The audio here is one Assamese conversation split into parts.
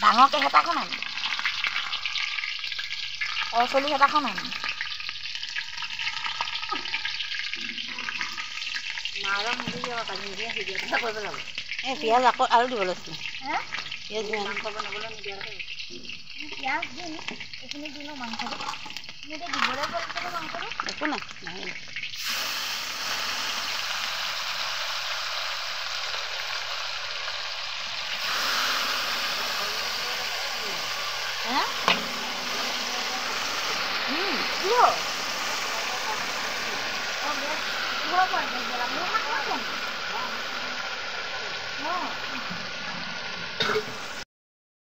ডাঙৰকৈ হেতাখন আনি অচলি হেতাখন আনি এই পিঁয়াজ আকৌ আৰু দিব লৈছিলে পিঁয়াজ মাংস বনাবলৈ নিদিয়াকৈ পিঁয়াজ দিম এইখিনি দিলোঁ মাংসটো তুমি এতিয়া দিবলৈ কৈছিলোঁ মাংসটো একো নাই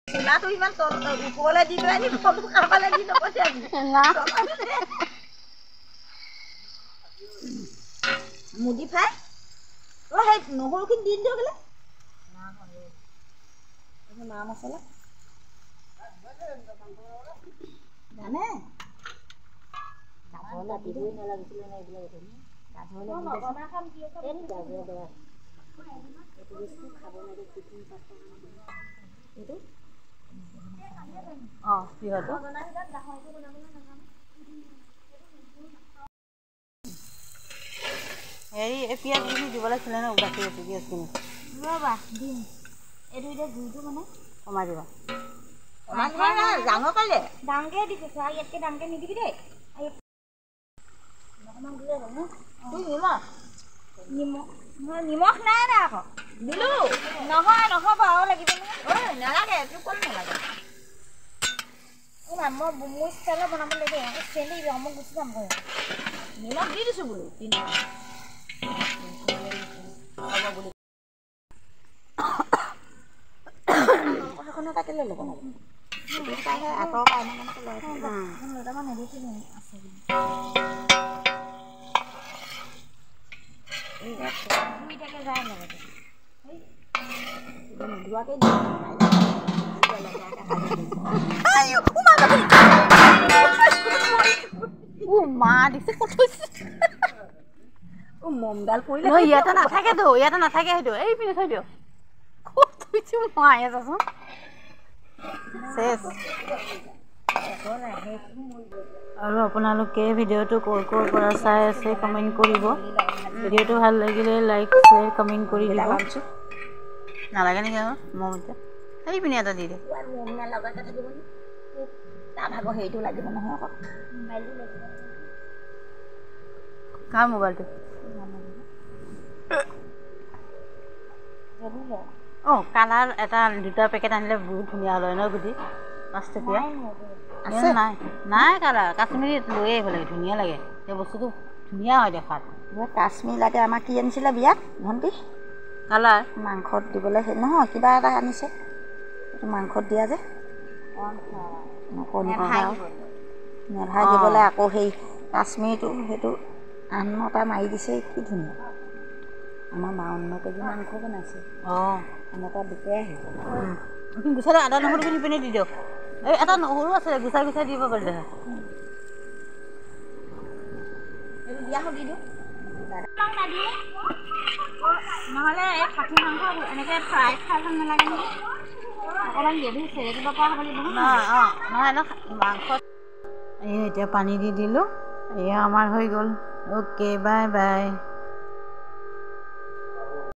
চোলাটো ইমান ওপৰলৈ দি পেলাই ফটো খাবলৈ দি নপঠিয়াবি মুদি ফ্ৰাই সেই নহৰুখিনি দি দিওঁ বোলে মা মছলা জানে দিবই নালাগিছিলে নে হেৰি এই পিঁয়াজ দিব লাগিছিলে ন বাকী পিঁয়াজখিনি ৰ'বা দিম এইটো এতিয়া জুইটো মানে কমাই দিবা ডাঙৰ পালে ডাঙৰকৈ দিছোঁ চোৱা ইয়াতকৈ ডাঙৰকৈ নিদিবি দেই নিমখ নাই নাই আকৌ দিলোঁ নহয় নহ'ব আৰু লাগিব নহয় নালাগে এইটো ক'ত নালাগে মই মোৰ ষ্টাইলত বনাব লাগে চেলি মই গুচি যাম নিমখ দি দিছোঁ বোলো সেইখনো কাটিলে ল'ব লাগে আঁতৰৰ পৰা দুটামান নেদেখিলোঁ আছে দুইটাকে যায় লগতে নোধোৱাকৈ মা দিছে মমডাল পৰিলে ইয়াতে নাথাকেতো ইয়াতে নাথাকে সেইটো এই পিনে থৈ দিয়ক ক'ত থৈছো মায়ে যাচোন চেচ আৰু আপোনালোকে ভিডিঅ'টো ক'ৰ পৰা চাই আছে কমেণ্ট কৰিব ভিডিঅ'টো ভাল লাগিলে লাইক শ্বেয়াৰ কমেণ্ট কৰি দিব নালাগে নেকি আকৌ মম এতিয়া সেই পিনে এটা দি দে লগাকে থাকিব তাৰ ভাগৰ হেৰিটো লাগিব নহয় আকৌ মোবাইলটো লাগিব কাৰ মোবাইলটো অঁ কালাৰ এটা দুটা পেকেট আনিলে বহুত ধুনীয়া হ'ল ন গুটি 5 টকীয়া নাই নাই কালাৰ কাশ্মীৰী লৈয়ে আহিব লাগে ধুনীয়া লাগে সেই বস্তুটো ধুনীয়া হয় দেখাত কাশ্মীৰ লাগে আমাক কি আনিছিলে বিয়াত ভণ্টি কালাৰ মাংসত দিবলৈ সেই নহয় কিবা এটা আনিছে এইটো মাংসত দিয়া যে নেভাই দিবলৈ আকৌ সেই কাশ্মীৰটো সেইটো 8-9টা মাৰি দিছে কি ধুনীয়া আমাৰ 52 কেজি মাংস বনাইছে অঁ এনেকুৱা দুটাই আহিছে গুচাই আদা নহৰু কিনি পিনে দি দিয়ক এই এটা নহৰু আছে গুচাই গুচাই দিব পাৰিলে এইটো দিয়া হ'ব দি দিওঁ নহ'লে এই খাচী মাংস এনেকৈ ফ্ৰাই খাই ভাল নালাগে নেকি অকণমান গ্ৰেভি চেৰে দিব পৰা হ'ব লাগিব নহয় মাংসত এই এতিয়া পানী দি দিলোঁ এয়া আমাৰ হৈ গ'ল অ'কে বাই বাই